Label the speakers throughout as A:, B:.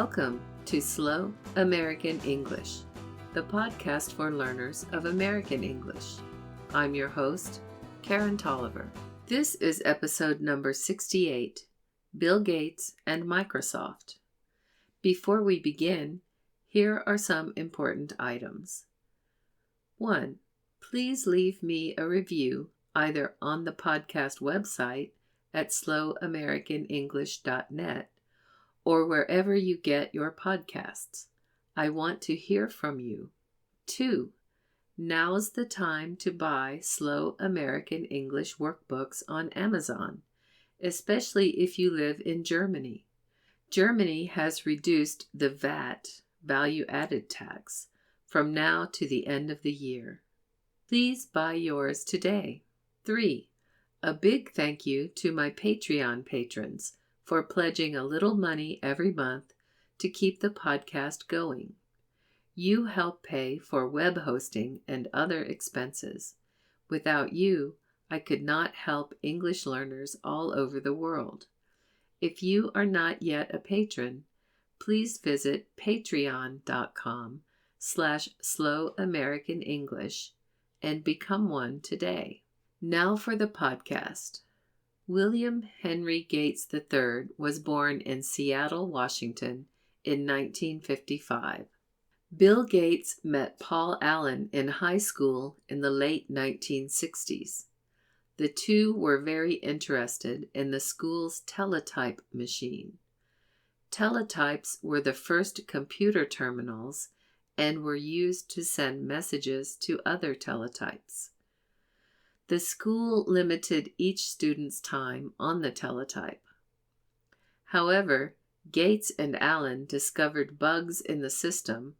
A: Welcome to Slow American English, the podcast for learners of American English. I'm your host, Karen Tolliver. This is episode number 68, Bill Gates and Microsoft. Before we begin, here are some important items. 1. Please leave me a review either on the podcast website at slowamericanenglish.net or wherever you get your podcasts. I want to hear from you. 2. Now's the time to buy Slow American English workbooks on Amazon, especially if you live in Germany. Germany has reduced the VAT, value-added tax, from now to the end of the year. Please buy yours today. 3. A big thank you to my Patreon patrons for pledging a little money every month to keep the podcast going. You help pay for web hosting and other expenses. Without you, I could not help English learners all over the world. If you are not yet a patron, please visit patreon.com/slowamericanenglish and become one today. Now for the podcast. William Henry Gates III was born in Seattle, Washington in 1955. Bill Gates met Paul Allen in high school in the late 1960s. The two were very interested in the school's teletype machine. Teletypes were the first computer terminals and were used to send messages to other teletypes. The school limited each student's time on the teletype. However, Gates and Allen discovered bugs in the system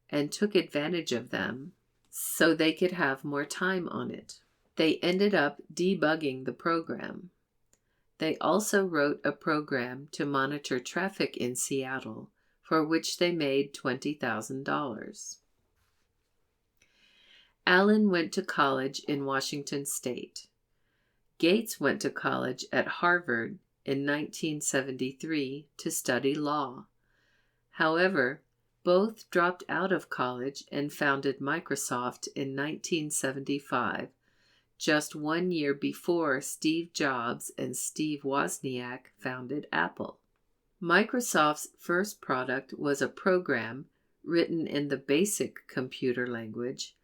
A: and took advantage of them so they could have more time on it. They ended up debugging the program. They also wrote a program to monitor traffic in Seattle, for which they made $20,000. Allen went to college in Washington State. Gates went to college at Harvard in 1973 to study law. However, both dropped out of college and founded Microsoft in 1975, just 1 year before Steve Jobs and Steve Wozniak founded Apple. Microsoft's first product was a program written in the BASIC computer language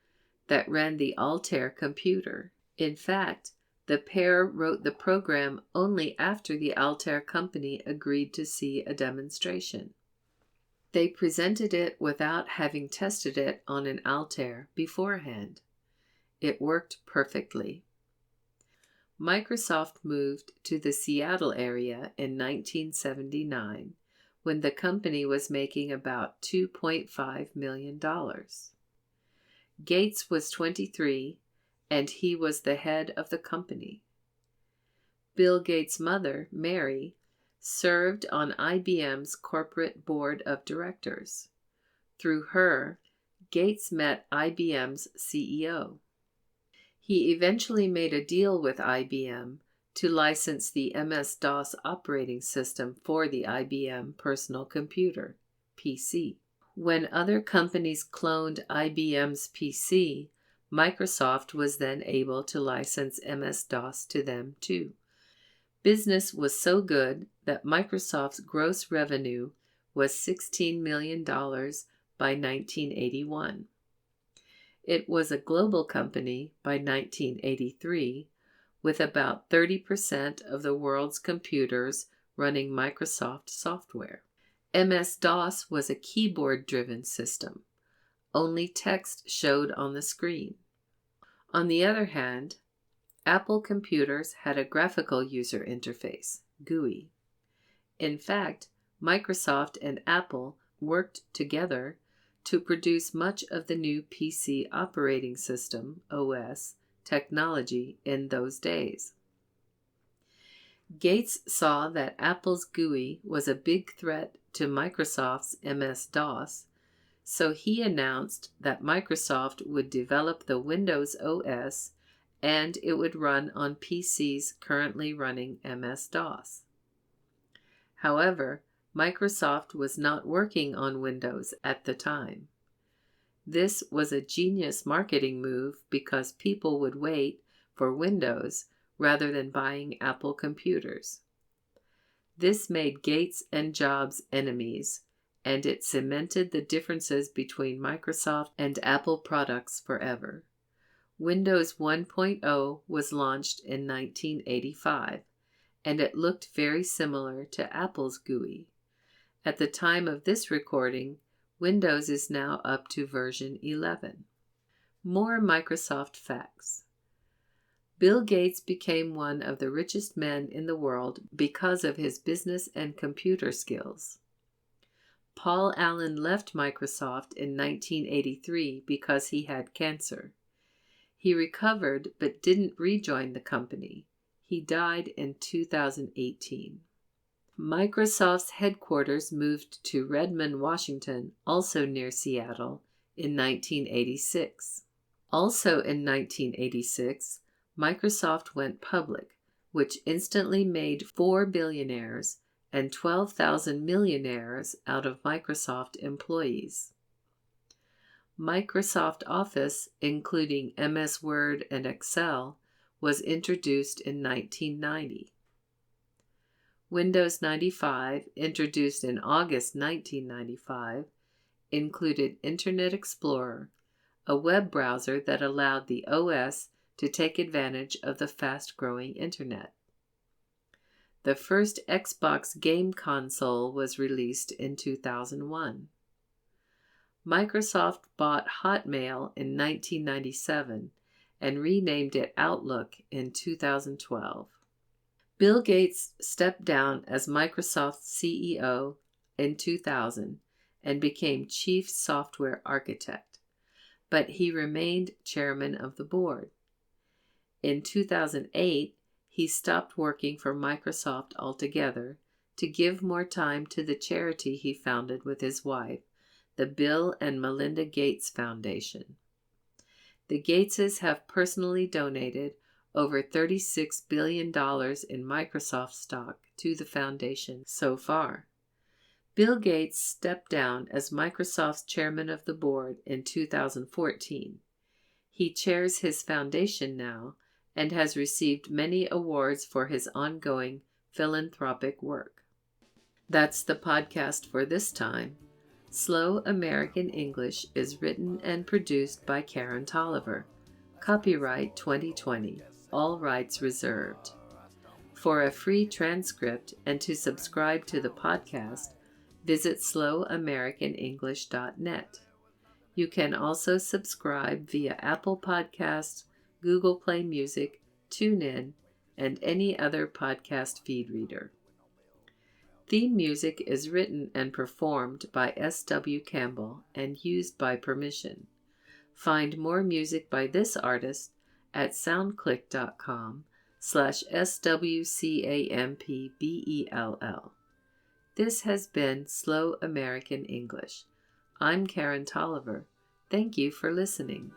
A: that ran the Altair computer. In fact, the pair wrote the program only after the Altair company agreed to see a demonstration. They presented it without having tested it on an Altair beforehand. It worked perfectly. Microsoft moved to the Seattle area in 1979 when the company was making about $2.5 million. Gates was 23, and he was the head of the company. Bill Gates' mother, Mary, served on IBM's corporate board of directors. Through her, Gates met IBM's CEO. He eventually made a deal with IBM to license the MS-DOS operating system for the IBM personal computer, PC. When other companies cloned IBM's PC, Microsoft was then able to license MS-DOS to them too. Business was so good that Microsoft's gross revenue was $16 million by 1981. It was a global company by 1983, with about 30% of the world's computers running Microsoft software. MS-DOS was a keyboard-driven system. Only text showed on the screen. On the other hand, Apple computers had a graphical user interface, GUI. In fact, Microsoft and Apple worked together to produce much of the new PC operating system, OS, technology in those days. Gates saw that Apple's GUI was a big threat to Microsoft's MS-DOS, so he announced that Microsoft would develop the Windows OS and it would run on PCs currently running MS-DOS. However, Microsoft was not working on Windows at the time. This was a genius marketing move because people would wait for Windows rather than buying Apple computers. This made Gates and Jobs enemies, and it cemented the differences between Microsoft and Apple products forever. Windows 1.0 was launched in 1985, and it looked very similar to Apple's GUI. At the time of this recording, Windows is now up to version 11. More Microsoft facts. Bill Gates became one of the richest men in the world because of his business and computer skills. Paul Allen left Microsoft in 1983 because he had cancer. He recovered but didn't rejoin the company. He died in 2018. Microsoft's headquarters moved to Redmond, Washington, also near Seattle, in 1986. Also in 1986, Microsoft went public, which instantly made 4 billionaires and 12,000 millionaires out of Microsoft employees. Microsoft Office, including MS Word and Excel, was introduced in 1990. Windows 95, introduced in August 1995, included Internet Explorer, a web browser that allowed the OS to take advantage of the fast-growing Internet. The first Xbox game console was released in 2001. Microsoft bought Hotmail in 1997 and renamed it Outlook in 2012. Bill Gates stepped down as Microsoft's CEO in 2000 and became Chief Software Architect, but he remained chairman of the board. In 2008, he stopped working for Microsoft altogether to give more time to the charity he founded with his wife, the Bill and Melinda Gates Foundation. The Gateses have personally donated over $36 billion in Microsoft stock to the foundation so far. Bill Gates stepped down as Microsoft's chairman of the board in 2014. He chairs his foundation now and has received many awards for his ongoing philanthropic work. That's the podcast for this time. Slow American English is written and produced by Karen Tolliver. Copyright 2020. All rights reserved. For a free transcript and to subscribe to the podcast, visit slowamericanenglish.net. You can also subscribe via Apple Podcasts, Google Play Music, TuneIn, and any other podcast feed reader. Theme music is written and performed by S.W. Campbell and used by permission. Find more music by this artist at soundclick.com/SWCAMPBELL. This has been Slow American English. I'm Karen Tolliver. Thank you for listening.